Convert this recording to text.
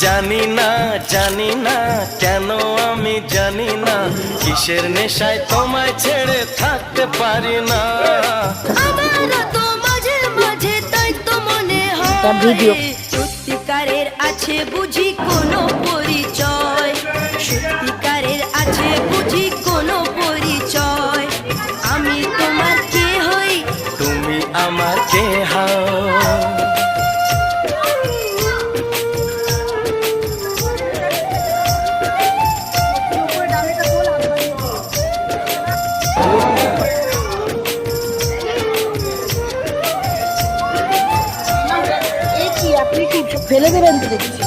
জানি না জানি না কেন আমি জানি না কিসের নেশায় তোমায় ছেড়ে থাকতে পারি না। আমারও তো মাঝে মাঝে তাই তো মনে একটা ভিডিও। হয় সত্যিকারের আছে বুঝি কোনো পরিচয়, সত্যিকারের আছে বুঝি কোনো পরিচয়। আমি তোমার কে হই, তুমি আমার কে হও। আপনি কি ফেলে দেবেন তো দেখছি।